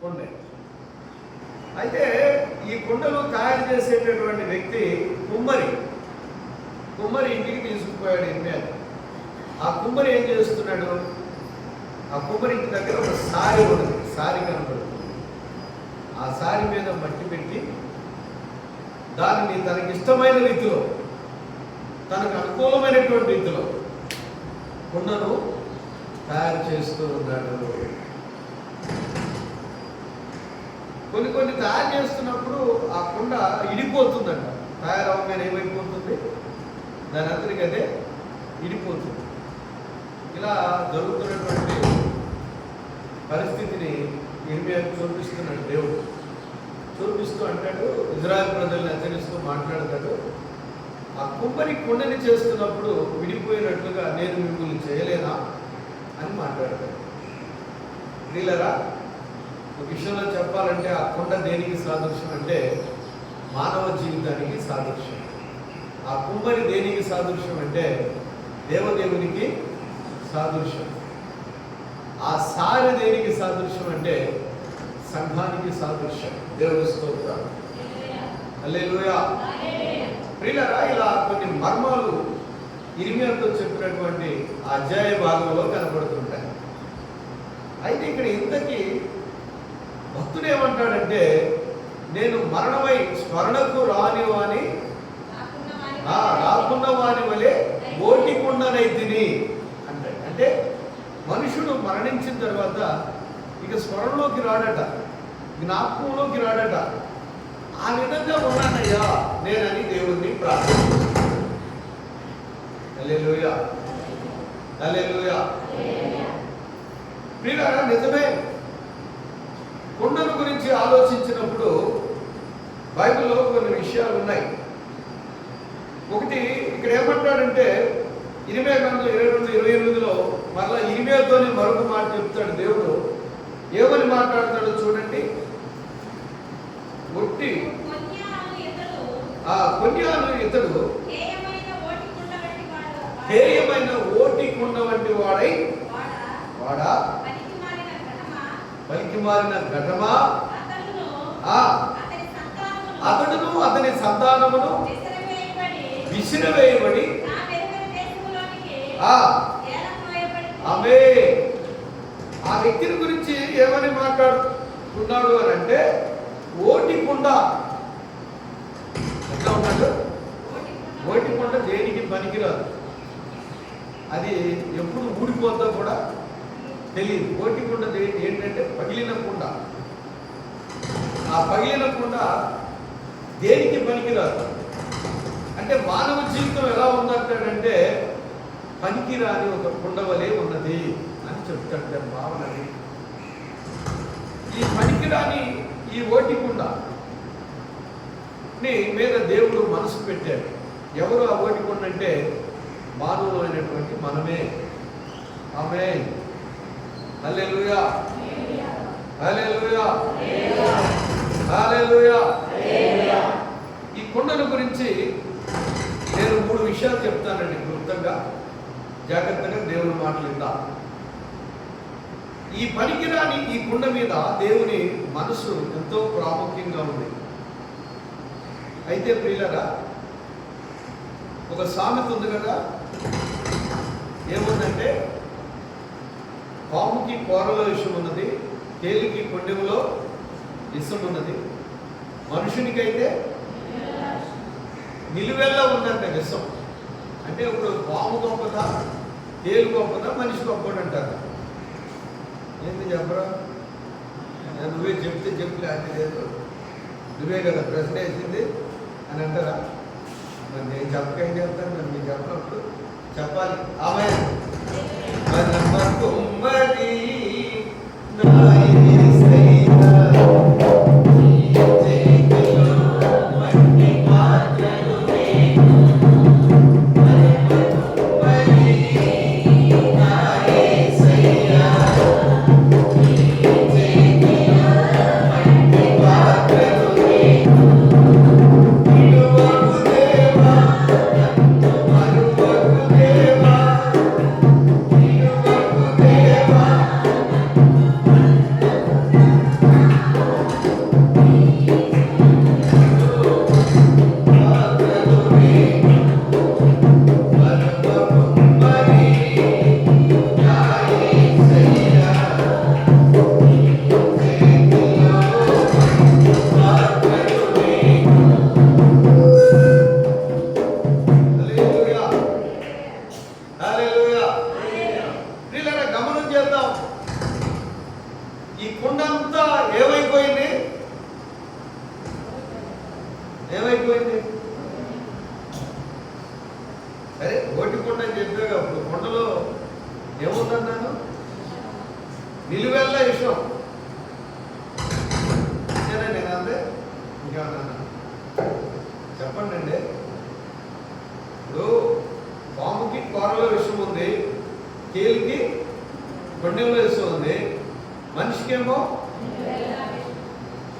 కుండే. అయితే ఈ కుండలు తయారు చేసేటటువంటి వ్యక్తి కుమ్మరి ఇంటికి తీసుకుపోయాడు ఇర్మియా. ఆ కుమ్మరి ఏం చేస్తున్నాడు? ఆ కుమ్మరి ఇంటి దగ్గర ఒక సారి ఉన్నది, సారి కనబడుతుంది. ఆ సారి మీద మట్టి పెట్టి దానిని తనకి ఇష్టమైన రీతిలో, తనకు అనుకూలమైనటువంటి రీతిలో కుండను తయారు చేస్తూ ఉన్నాడు. కొన్ని తయారు చేస్తున్నప్పుడు ఆ కుండ ఇడిపోతుందంట. తయారవగానే ఏమైపోతుంది? దాని అంతటికి అదే ఇడిపోతుంది. ఇలా జరుగుతున్నటువంటి పరిస్థితిని ఇర్మియాకు చూపిస్తున్నాడు దేవుడు. చూపిస్తూ అంటాడు, ఇజ్రాయెల్ ప్రజల్ని హెచ్చరిస్తూ మాట్లాడతాడు, ఆ కుమ్మరి కుండని చేస్తున్నప్పుడు విడిపోయినట్లుగా నేను మిమ్మల్ని చేయలేనా అని మాట్లాడతాడు. వీళ్ళరా ఒక విషయంలో చెప్పాలంటే ఆ కుండ దేనికి సాదృశ్యం అంటే మానవ జీవితానికి సాదృశ్యం. ఆ కుమ్మరి దేనికి సాదృశ్యం అంటే దేవదేవునికి సాదృశ్యం. ఆ సారి దేనికి సాదృశ్యం అంటే సంఘానికి సాదృశ్యం. దేవుని స్తోత్రం, హల్లెలూయా. ప్రియులారా, ఇలా కొన్ని మర్మాలు ఇర్మియాతో చెప్పినటువంటి అధ్యాయ భాగంలో కనబడుతుంటాయి. అయితే ఇక్కడ ఇంతకీ భక్తుడు ఏమంటాడంటే, నేను మరణమై స్మరణకు రాకున్న వాని వలె ఓటికుండనైతిని అంటాడు. అంటే మనుషుడు మరణించిన తర్వాత ఇక స్మరణలోకి రాడట, జ్ఞాపకంలోకి రాడట. ఆ విధంగా ఉన్నానయ్యా నేనని దేవుణ్ణి ప్రార్థిస్తున్నాను. హల్లెలూయా, హల్లెలూయా. ప్రియులారా, నిజమే. కుండల గురించి ఆలోచించినప్పుడు బైబిల్లో కొన్ని విషయాలు ఉన్నాయి. ఒకటి ఇక్కడ ఏమంటాడంటే ఇర్మియా గ్రంథం 22:28లో మరలా ఇర్మియాతోనే మరొక మాట చెప్తాడు దేవుడు. ఏమని మాట్లాడతాడో చూడండి. కొన్యాను ఇతడు హేయమైన ఓటి కుండ వంటి వాడై వాడా పలికి మారిన ఘటమా, అతడును అతని సంతానమును విసిరివేయబడి ఆమె ఆ వ్యక్తిని గురించి ఏమని మాట్లాడుతున్నాడు అని అంటే ఓటి కుండ. ఎట్లా ఉన్నాడు? ఓటి కుండ దేనికి పనికిరాదు, అది ఎప్పుడు ఊడిపోద్దో కూడా తెలియదు. ఓటి కుండ ఏంటంటే పగిలిన కుండ. ఆ పగిలిన కుండ దేనికి పనికిరాదు. అంటే మానవ జీవితం ఎలా ఉందంటాడంటే పనికిరాని ఒక కుండ వలె ఉన్నది అని చెప్తాడు భావనని. ఈ పనికిరాని ఈ ఓటి కుండ మీద దేవుడు మనసు పెట్టాడు. ఎవరు ఆ ఓటి కుండ అంటే మానవులైనటువంటి మనమే. ఆమేన్, హల్లెలూయా, హల్లెలూయా, హల్లెలూయా. ఈ కుండల గురించి నేను 3 విషయాలు చెప్తానండి క్లుప్తంగా. జాగ్రత్తగా దేవుని మాటలు విందాం. ఈ పనికిరాని ఈ కుండ మీద దేవుని మనసు ఎంతో ప్రాముఖ్యంగా ఉంది. అయితే ప్రియులారా, ఒక సామెత ఉంది కదా, ఏముందంటే పాముకి కూరలో విషం ఉన్నది, తేలికి కొండెములో విషం ఉన్నది, మనుషునికైతే నిలువెల్లా ఉందంట విషం. అంటే ఇప్పుడు పాము గొప్పదా, తేలు గొప్పదా, మనిషి గొప్పడు అంటారు. ఏంటి చెప్పరా? నువ్వే చెప్తే చెప్పలే అంటే లేదు, నువ్వే కదా ప్రశ్న వేసింది అని అంటారా? మరి నేను చెప్పక ఏం చెప్తాను? మరి మీరు చెప్పినప్పుడు చెప్పాలి. ఆమె కుండ అంతా ఏమైపోయింది? ఏమైపోయింది? సరే ఓటి కుండ అని చెప్పాక అప్పుడు కుండలో ఏముందన్నాను? నిలువెల్ల విషయం. అంతేనా? నేను అంతే ఇంకేమన్నా చెప్పండి అండి. ఇప్పుడు పాముకి కూరలో విషయం ఉంది, కేలికి కొండెంలో విషయం ఉంది, మనిషికేమో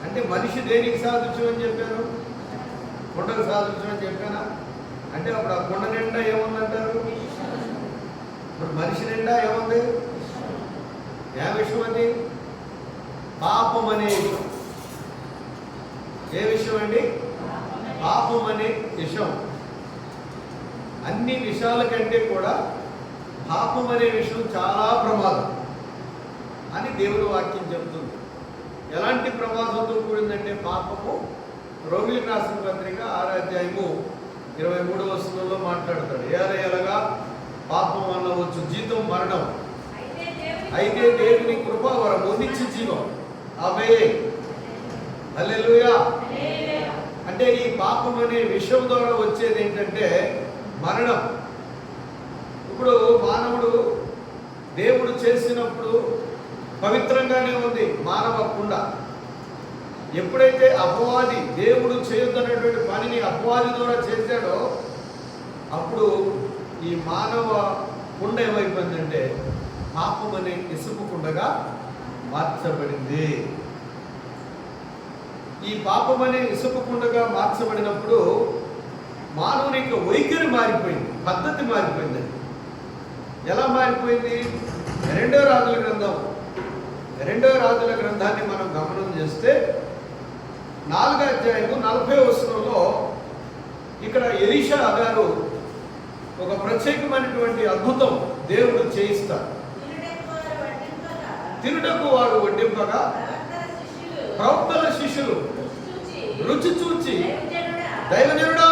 అంటే మనిషి దేనికి సాదృశ్యం అని చెప్పాను? కుండకు సాదృశ్యం అని చెప్పానా? అంటే అప్పుడు ఆ కుండ నిండా ఏముందంటారు? ఇప్పుడు మనిషి నిండా ఏముంది? ఏ విషయం అది? పాపం అనే విషయం. ఏ విషయం అండి? పాపం అనే విషయం. అన్ని విషయాల కంటే కూడా పాపం అనే విషయం చాలా ప్రమాదం అని దేవుని వాక్యం చెబుతుంది. ఎలాంటి ప్రమాదంతో కూడిందంటే పాపము, రోమిలికి రాసిన పత్రిక 6వ అధ్యాయము 23వ వచనంలో మాట్లాడతాడు. ఎలాగా పాపం వల్ల వచ్చు జీతం మరణం, అయితే దేవుని కృప వరము నిత్య జీవం. ఆమేన్, హల్లెలూయా. అంటే ఈ పాపం అనే విషయం ద్వారా వచ్చేది ఏంటంటే మరణం. ఇప్పుడు మానవుడు దేవుడు చేసినప్పుడు పవిత్రంగానే ఉంది మానవ కుండ. ఎప్పుడైతే అపవాది దేవుడు చేయొద్దనేటువంటి పనిని అపవాది ద్వారా చేశాడో అప్పుడు ఈ మానవ కుండ ఏమైపోయిందంటే పాపం అనే ఇసుక కుండగా మార్చబడింది. ఈ పాపం అనే ఇసుక కుండగా మార్చబడినప్పుడు మానవుని యొక్క వైఖరి మారిపోయింది, పద్ధతి మారిపోయింది. ఎలా మారిపోయింది? 2వ రాజుల గ్రంథాన్ని మనం గమనం చేస్తే 4వ అధ్యాయము 40వ వచనంలో ఇక్కడ ఎలీషా గారు ఒక ప్రత్యేకమైనటువంటి అద్భుతం దేవుడు చేయిస్తారు. తినుటకు వారు వడ్డింపగా ప్రవక్తల శిష్యులు రుచి చూచి దైవజనుడా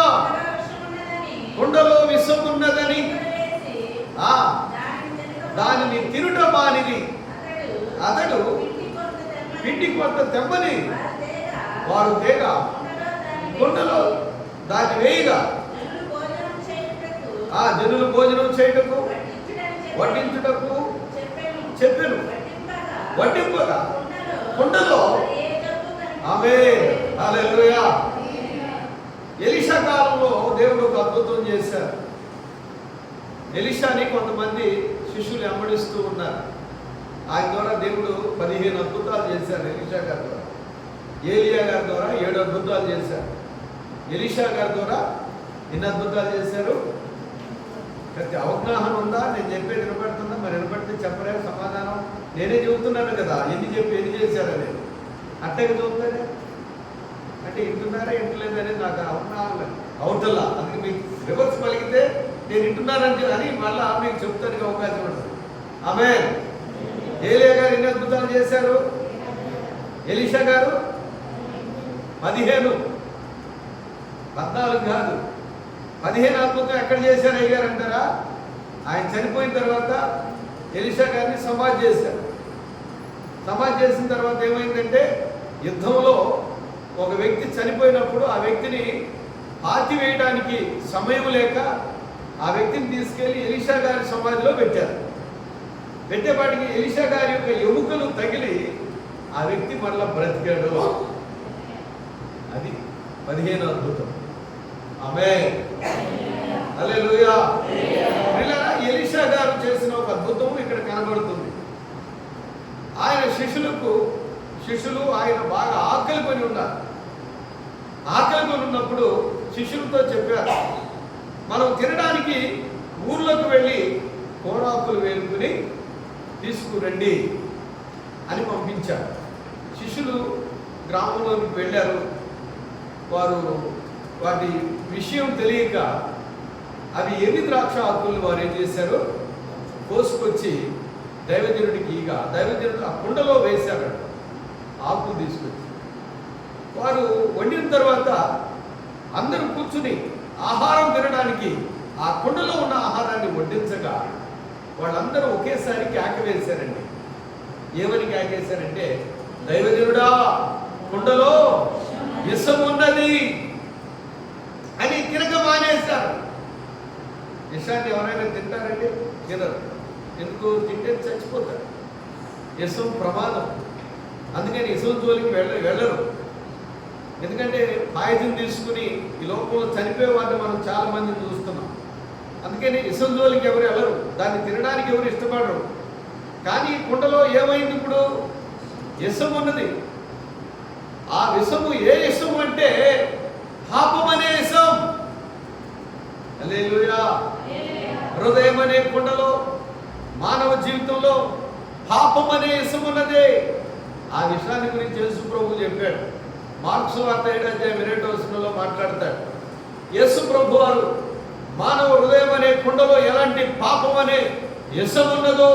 కుండలో విషం ఉన్నదని దానిని తినుట మానిది. అతడు పిండి కొంత తెమ్మని వారు తేగా కుండలో దాన్ని వేయగా జనులు భోజనం చేయుటకు వడ్డించుటకు చెప్పెను. వడ్డింపగా కుండలో. ఆమేన్, హల్లెలూయా. ఎలీషా కాలంలో దేవుడు ఒక అద్భుతం చేశారు. ఎలీషాని కొంతమంది శిష్యులు వెంబడిస్తూ ఉన్నారు. ఆయన ద్వారా దేవుడు 15 అద్భుతాలు చేశారు. ఎలీషా గారి ద్వారా, ఏలియా గారి ద్వారా 7 అద్భుతాలు చేశారు. ఎలీషా గారి ద్వారా ఎన్ని అద్భుతాలు చేశారు? ప్రతి అవగాహన ఉందా? నేను చెప్పేది వినపడుతుందా? మరి వినపడితే చెప్పలే సమాధానం. నేనే చెబుతున్నాను కదా ఎన్ని చేశారని. అట్టగా చూస్తారే అంటే వింటున్నారా వింటలేదని నాకు అవగాహన అవుతల్లా. అందుకే మీకు రివర్స్ పలికితే నేను వింటున్నానని అని మళ్ళా మీకు చెప్తానికి అవకాశం ఉంటుంది. ఆమేన్. ఏలియా గారు ఎన్ని అద్భుతాలు చేశారు? ఎలీషా గారు 15, 14 కాదు 15 అద్భుతం ఎక్కడ చేశారు అయ్యారు అంటారా? ఆయన చనిపోయిన తర్వాత ఎలీషా గారిని సమాధి చేశారు. సమాధి చేసిన తర్వాత ఏమైందంటే యుద్ధంలో ఒక వ్యక్తి చనిపోయినప్పుడు ఆ వ్యక్తిని పాతివేయడానికి సమయం లేక ఆ వ్యక్తిని తీసుకెళ్లి ఎలీషా గారి సమాధిలో పెట్టారు. పెట్టేపాటికి ఎలీషా గారి యొక్క ఎముకలు తగిలి ఆ వ్యక్తి మరలా బ్రతికాడు. అది 15 అద్భుతం. ఆమేన్, హల్లెలూయా. ఎలీషా గారు చేసిన ఒక అద్భుతం ఇక్కడ కనబడుతుంది. ఆయన శిష్యులు ఆయన బాగా ఆకలి కొని ఉన్నారు. ఆకలి కొని ఉన్నప్పుడు శిష్యులతో చెప్పారు, మనం తినడానికి ఊర్లోకి వెళ్ళి కోరాకులు వేలుకుని తీసుకురండి అని పంపించారు. శిష్యులు గ్రామంలోకి వెళ్ళారు. వారు వాటి విషయం తెలియక అవి ఎన్ని ద్రాక్ష ఆకులు వారు ఏం చేశారు? కోసుకొచ్చి దైవజనుడికి దైవజనుడు ఆ కుండలో వేశారు. ఆకులు తీసుకొచ్చి వారు వండిన తర్వాత అందరూ కూర్చుని ఆహారం తినడానికి ఆ కుండలో ఉన్న ఆహారాన్ని వడ్డించగా వాళ్ళందరూ ఒకేసారి కేక వేశారండి. ఏమని కేకేశారంటే, దైవజనుడా కుండలో విషము ఉన్నది అని తినక మానేశారు. విషాన్ని ఎవరైనా తింటారండి? తినరు. ఎందుకు? తింటే చచ్చిపోతారు. విషం ప్రమాదం. అందుకని విషం జోలికి వెళ్ళరు. ఎందుకంటే పాయిజన్ తీసుకుని ఈ లోకంలో చనిపోయే వారిని మనం చాలా మందిని చూస్తున్నాం. అందుకని విషం జోలికి ఎవరు వెళ్ళరు, దాన్ని తినడానికి ఎవరు ఇష్టపడరు. కానీ కుండలో ఏమైంది? ఇప్పుడు విషం ఉన్నది. ఆ విషము ఏ విషము అంటే పాపం అనే విషం. హల్లెలూయా. హృదయం అనే కుండలో మానవ జీవితంలో పాపం అనే విషం ఉన్నది. ఆ విషయాన్ని గురించి యేసు ప్రభు చెప్పాడు. మార్క్స్ వార్త 7:2 మాట్లాడతాడు. యేసు ప్రభు వారు మానవ హృదయం అనే కుండలో ఎలాంటి పాపం అనే విషం ఉన్నదో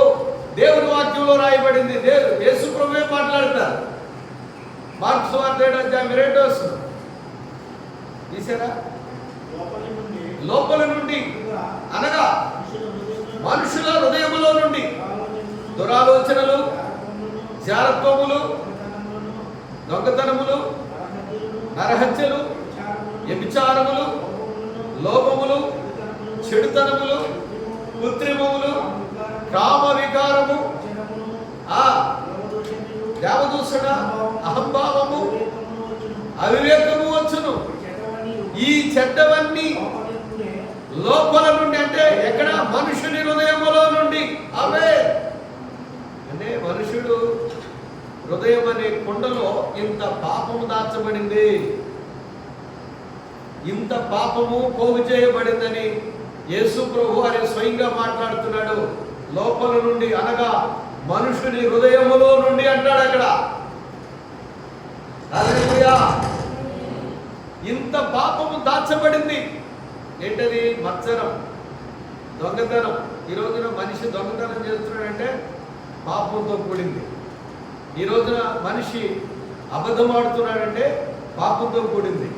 దేవుని వాక్యంలో రాయబడింది. యేసు ప్రభువే మాట్లాడతారు. మార్క్స్ వార్త 7:2 తీసారా? లోపల నుండి అనగా మనుషుల హృదయములో నుండి దురాలోచనలు, జారత్వములు, దొంగతనములు, నరహత్యలు, వ్యభిచారములు, లోపములు, చెడుతనములు, కృత్రిమములు, కామ వికారము, దేవదూషణ, అహంభావము, అవివేకము వచ్చును. ఈ చెడ్డవన్నీ లోపల నుండి, అంటే ఎక్కడ? మనుషుని హృదయములో నుండి. అవే అంటే మనుషుడు హృదయం అనే కుండలో ఇంత పాపము దాచబడింది, ఇంత పాపము పోగు చేయబడిందని యేసు ప్రభు వారే స్వయంగా మాట్లాడుతున్నాడు. లోపల నుండి అనగా మనుషుని హృదయములో నుండి అంటాడు అక్కడ. హల్లెలూయా. ఇంత పాపము దాచబడింది. ఏంటది? మత్సరం, దొంగతనం. ఈ రోజున మనిషి దొంగతనం చేస్తున్నాడంటే పాపంతో కూడింది. ఈ రోజున మనిషి అబద్ధం ఆడుతున్నాడంటే పాపంతో కూడింది.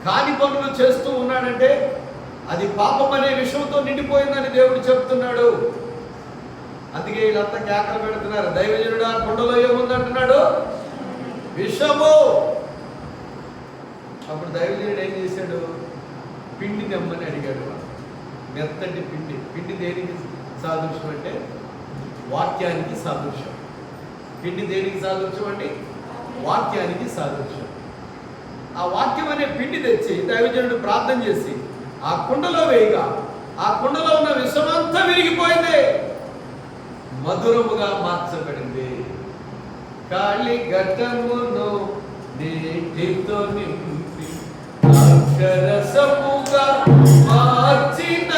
కాని పనులు చేస్తూ ఉన్నాడంటే అది పాపం అనే విషయంతో నిండిపోయిందని దేవుడు చెప్తున్నాడు. అందుకే వీళ్ళంతా కేకలు పెడుతున్నారు. దైవజనుడా కుండలో ఏముందంటున్నాడు? విషము. అప్పుడు దైవజనుడు ఏం చేశాడు? పిండి తెమ్మని అడిగాడు. మెత్తటి పిండి. పిండి దేనికి సాదృశ్యం అంటే వాక్యానికి సాదృశ్యం. పిండి దేనికి సాదృశ్యం అండి? వాక్యానికి సాదృశ్యం. ఆ వాక్యం అనే పిండి తెచ్చి దైవజనుడు ప్రార్థన చేసి ఆ కుండలో వేయగా ఆ కుండలో ఉన్న విషమంతా విరిగిపోయింది, మధురముగా మార్చబడింది. కాళి ఘటమును నీటితో నింపి అక్షరసముగా మార్చిన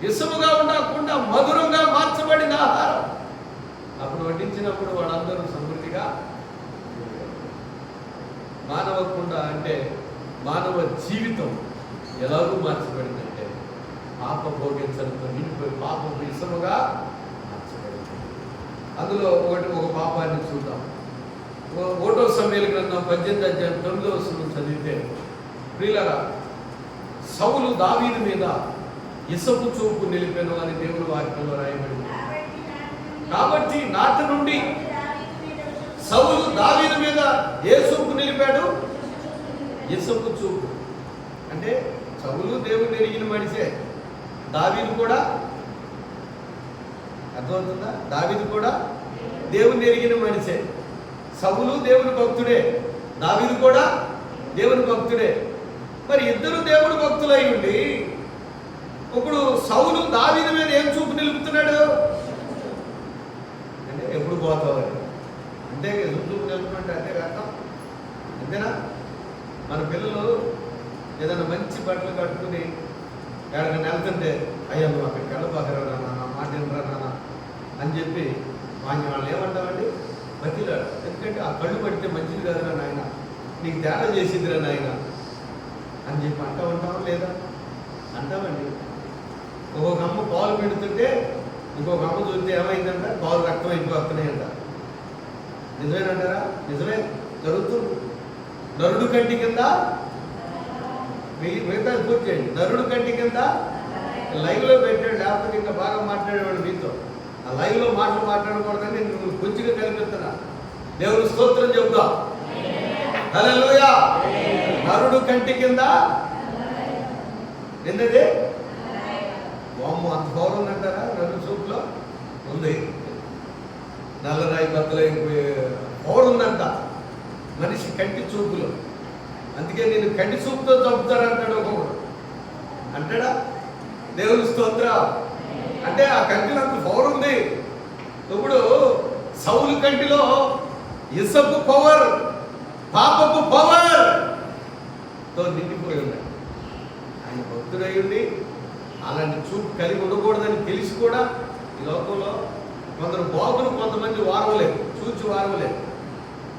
విషముగా ఉండకుండా మధురంగా మార్చబడిన ఆహారం అప్పుడు వడ్డించినప్పుడు వాళ్ళందరూ సమృద్ధిగా. మానవ కుండ అంటే మానవ జీవితం ఎలాగూ మార్చబడిందంటే పాప భోగించడంతో నిండిపోయి పాపం విషముగా మార్చబడింది. అందులో ఒక పాపాన్ని చూద్దాం. 1వ సమూయేలు గ్రంథం 18:9 చదివితే, ప్రియులారా, సౌలు దావీదు మీద ఇసపు చూపు నిలిపెను అని దేవుని వాక్యంలో రాయబడింది. కాబట్టి నాటి నుండి సౌలు దావీదు మీద ఏ చూపు నిలిపాడు? ఇసపు చూపు. అంటే సౌలు దేవుని ఎరిగిన మనిషే, దావీదు కూడా, అర్థమవుతుందా? దావీదు కూడా దేవుని ఎరిగిన మనిషే. సౌలు దేవుని భక్తుడే, దావీదు కూడా దేవుని భక్తుడే. మరి ఇద్దరు దేవుని భక్తులై ఉండి ఇప్పుడు సౌలు దావీదు మీద ఏం చూపు నిలుపుతున్నాడు అంటే ఎప్పుడు పోతావు అంతే. చూపు నిలుపుకుంటే అంతే అర్థం, అంతేనా? మన పిల్లలు ఏదైనా మంచి బట్టలు కట్టుకుని ఎక్కడికైనా వెళ్తుంటే అయ్యా నువ్వు అక్కడికి వెళ్ళబాకరా నాన్న, మాట వినరా నాన్న అని చెప్పి వాళ్ళు ఏమంటామండి? బతిలాడు. ఎందుకంటే ఆ కళ్ళు పడితే మంచిది కదరా నాయన, నీకు తేడా చేసిద్దిరా నాయన అని చెప్పి అంటామంటావా లేదా? అంటామండి. ఒక్కొక్క అమ్మ పాలు పెడుతుంటే ఇంకొక అమ్మ చూస్తే ఏమైందంట, పాలు రక్తం అయిపోతున్నాయంట. నిజమేనంటారా? నిజమే, జరుగుతుంది. నరుడు కంటి కింద మిగతా పూర్తి చేయండి. నరుడు కంటి కింద లైవ్లో పెట్టాడు, లేకపోతే ఇంకా బాగా మాట్లాడేవాడు మీతో. ఆ లైవ్లో మాటలు మాట్లాడకూడదని నేను కొంచెంగా కల్పిస్తున్నా. దేవుని స్తోత్రం చెబుతా. హల్లెలూయా. నరుడు కంటి కింద నిన్నదే వామ్మ అంత పవర్ ఉందంటారా? నరుడు చూపులో ఉంది. నల్లరాయి బద్దలైపోయే పవర్ ఉందంట మనిషి కంటి చూపులో. అందుకే నేను కంటి చూపుతో చంపుతారంటాడు ఒక్కొక్కడు, అంటాడా? దేవుని స్తోత్రం. అంటే ఆ కంటిలో అంత పవర్ ఉంది. ఇప్పుడు సౌలు కంటిలో ఇసపు పవర్, పాపపు పవర్ తో నిండిపోయి ఉన్నాయి. ఆయన భక్తుడై ఉండి అలాంటి చూపు కలిగి ఉండకూడదని తెలిసి కూడా ఈ లోకంలో కొందరు బాగులు కొంతమంది వారవలేదు, చూచి వారవలేదు.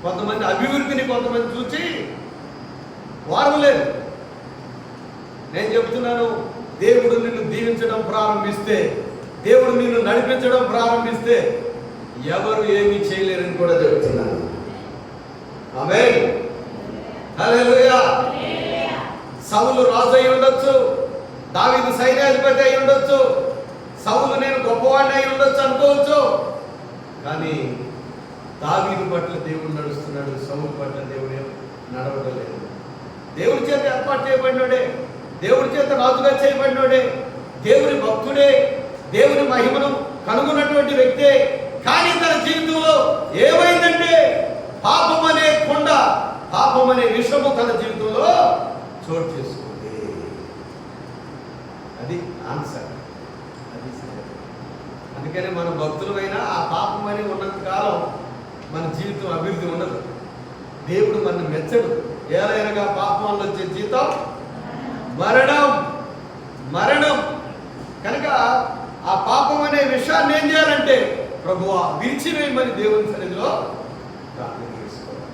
కొంతమంది అభివృద్ధిని కొంతమంది చూచి వారవలేదు. నేను చెప్తున్నాను, దేవుడు నిన్ను దీవించడం ప్రారంభిస్తే, దేవుడు నిన్ను నడిపించడం ప్రారంభిస్తే ఎవరు ఏమీ చేయలేరని కూడా చెప్తున్నాను. ఆమేన్. హల్లెలూయా. సౌలు రాజు అయి ఉండొచ్చు, దావీదు సైన్యాధిపతి అయి ఉండొచ్చు, సౌలు నేను గొప్పవాడిని అయి ఉండొచ్చు అనుకోవచ్చు. కానీ దావీదు పట్ల దేవుడు నడుస్తున్నాడు, సౌలు పట్ల దేవుడు నడవడం లేదు. దేవుడి చేత ఏర్పాటు చేయబడినోడే, దేవుడి చేత రాజుగా చేయబడినోడే, దేవుని భక్తుడే, దేవుని మహిమను కనుగొన్నటువంటి వ్యక్తే. కానీ తన జీవితంలో ఏమైందంటే పాపం అనే కొండ, పాపం అనే విషము తన జీవితంలో చోటు చేసుకుంది. అది ఆన్సర్. అది అందుకని మన భక్తులమైనా ఆ పాపం అని ఉన్నంత కాలం మన జీవితం అభివృద్ధి ఉండదు. దేవుడు మన మెచ్చడు. ఏలైనగా పాపం వల్ల వచ్చే జీతం మరణం. మరణం కనుక ఆ పాపం అనే విషయాన్ని ఏం చేయాలంటే ప్రభువా విరిచివేయమని దేవుని సన్నిధిలో ప్రార్థన చేసుకోవాలి.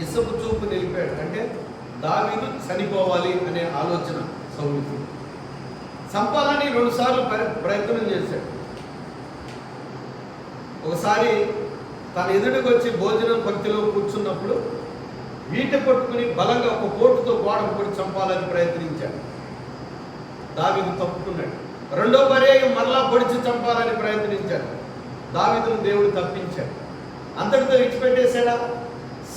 ఇసపు చూపు నిలిపాడు అంటే దావీదు చనిపోవాలి అనే ఆలోచన సౌలుకి. చంపాలని 2 సార్లు ప్రయత్నం చేశాడు. ఒకసారి తన ఎదుటికి వచ్చి భోజనం పంక్తిలో కూర్చున్నప్పుడు వీట పట్టుకుని బలంగా ఒక పోటుతో గోడకు పొడి చంపాలని ప్రయత్నించాడు. దావీదు తప్పుకున్నాడు. రెండో పర్యాయం మరలా పొడిచి చంపాలని ప్రయత్నించాడు. దావీదును దేవుడు తప్పించాడు. అంతటితో విడిచిపెట్టేశాడా?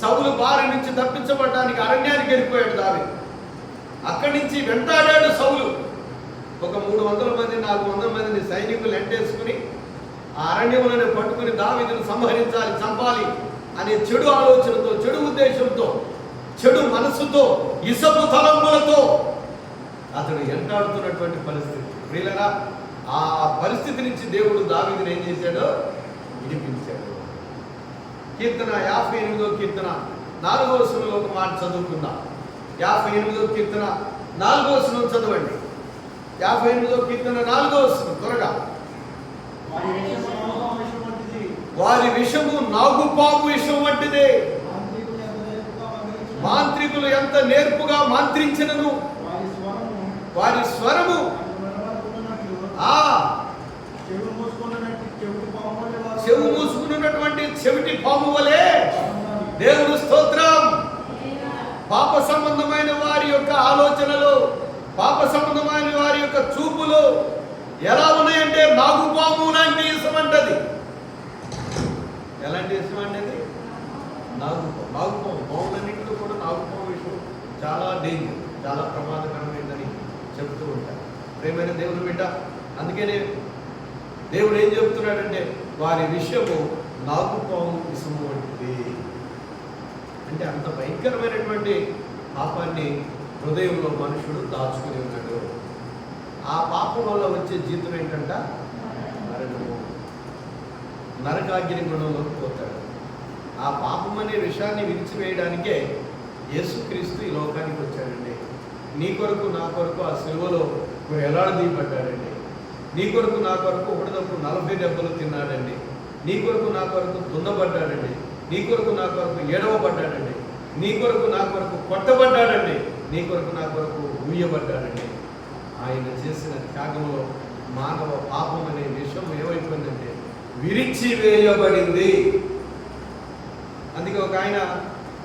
సౌలు బారి నుంచి తప్పించబడడానికి అరణ్యానికి వెళ్ళిపోయాడు దావీదు. అక్కడి నుంచి వెంటాడాడు సౌలు. ఒక 300 మంది 400 మందిని సైనికులు ఎంటేసుకుని ఆ అరణ్యములను పట్టుకుని దావీదును సంహరించాలి, చంపాలి అనే చెడు ఆలోచనతో, చెడు ఉద్దేశంతో, చెడు మనస్సుతో, ఇసపు తలంపులతో అతడు ఎంటాడుతున్నటువంటి పరిస్థితి. ప్రియులారా, ఆ పరిస్థితి నుంచి దేవుడు దావీదుని ఏం చేశాడో విడిపించాడు. కీర్తన 58వ కీర్తన 4వ వచనంలో ఒక మాట చదువుకుందాం. 58వ కీర్తన 4వ వచనం చదవండి. 58వ కీర్తన 4వ వచనం త్వరగా. వారి విషము నాగుపాము విషం వంటిదే, మాంత్రికులు ఎంత నేర్పుగా మంత్రించినను వారి స్వరము చెవు మూసుకున్నటువంటి చెవిటి పాము వలె. దేవుని స్తోత్రం. పాప సంబంధమైన వారి యొక్క ఆలోచనలు, పాప సంబంధమైన వారి యొక్క చూపులు ఎలా ఉన్నాయంటే నాగుపాము లాంటి ఇసం అంటది. ఎలాంటి ఇసం అనేది? నాగుపాము. పాములన్నింటిలో కూడా నాగుపాము విషయం చాలా డేంజర్, చాలా ప్రమాదకరమైనదని చెబుతూ ఉంటారు. ప్రేమైన దేవుని బిడ్డ, అందుకనే దేవుడు ఏం చెబుతున్నాడంటే వారి విషయము నాగుపాము విషము వంటిది. అంటే అంత భయంకరమైనటువంటి పాపాన్ని హృదయంలో మనుషుడు దాచుకుని ఉన్నాడు. ఆ పాపం వల్ల వచ్చే జీతం ఏంటంట? మరణము, నరకాగ్ని గుణంలోకి పోతాడు. ఆ పాపం అనే విషయాన్ని విడిచివేయడానికే యేసుక్రీస్తు ఈ లోకానికి వచ్చాడండి. నీ కొరకు నా కొరకు ఆ సిలువలో ఎలాడదీయబడ్డాడండి. నీ కొరకు నా కొరకు ఒకటిదప్పుడు 40 దెబ్బలు తిన్నాడండి. నీ కొరకు నా కొరకు దున్నబడ్డాడండి. నీ కొరకు నా కొరకు ఏడవబడ్డాడండి. నీ కొరకు నా కొరకు కొట్టబడ్డాడండి. నీ కొరకు నా కొరకు ఊయబడ్డాడండి. ఆయన చేసిన త్యాగంలో మానవ పాపం అనే విషయం ఏమైపోయిందంటే విరిచి వేయబడింది. అందుకే ఒక ఆయన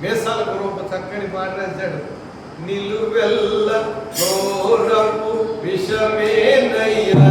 వేసాల పూర్వపు చక్కని పాట రాశాడు. నిలువెల్ల ఘోరపు విషమేనయ్యా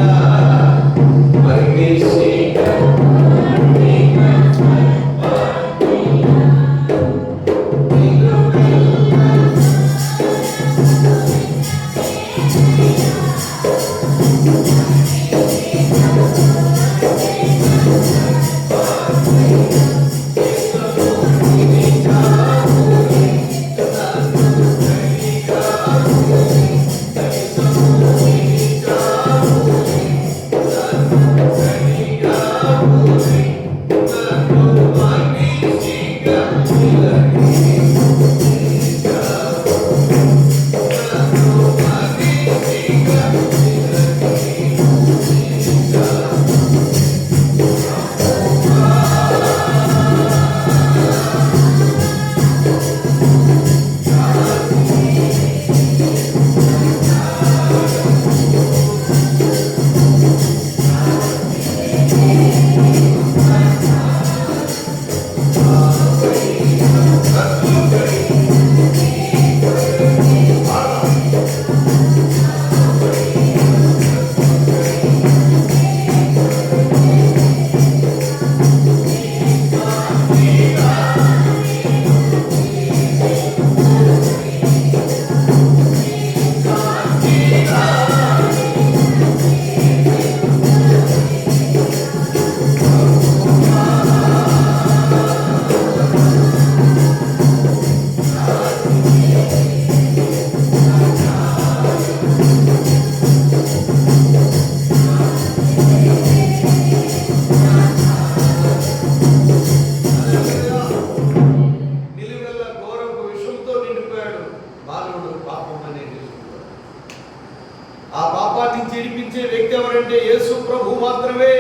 విడిపించే వ్యక్తి ఎవరంటే యేసు ప్రభు మాత్రమే.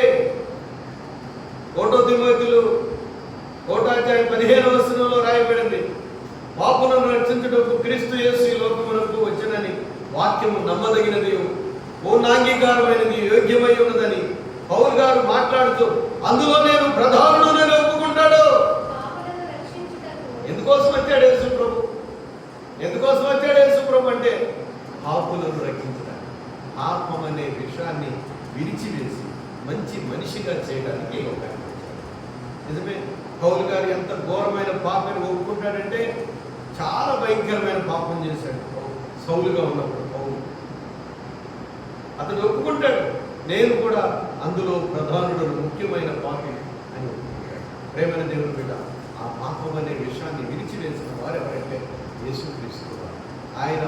1 తిమోతిలో 1:15 రాయబడింది, పాపులను రక్షించుటకు క్రీస్తు యేసు ఈ లోకమునకు వచ్చనని వాక్యము నమ్మదగినది, పూర్ణాంగీకారమైనది, యోగ్యమై ఉన్నదని పౌలు గారు మాట్లాడుతూ అందులో నేను ప్రధానుడని ఒప్పుకుంటాడు. ఎందుకోసం వచ్చాడు యేసు ప్రభు? ఎందుకోసం వచ్చాడు యేసు ప్రభు అంటే పాపులను రక్షించడానికి, ఆత్మ అనే విషయాన్ని విడిచివేసి మంచి మనిషిగా చేయడానికి లోకానికి వచ్చాడు. నిజమే, పౌలు గారు ఎంత ఘోరమైన పాపని ఒప్పుకుంటాడంటే చాలా భయంకరమైన పాపం చేశాడు సౌలుగా ఉన్నప్పుడు. పౌలు అతను ఒప్పుకుంటాడు, నేను కూడా అందులో ప్రధానుడు ముఖ్యమైన పాపం అని ఒప్పుకుంటాడు. ప్రేమైన దేవుని బిడ్డ, ఆ పాపం అనే విషయాన్ని విడిచివేసిన వారు ఎవరంటే యేసుక్రీస్తు. ఆయన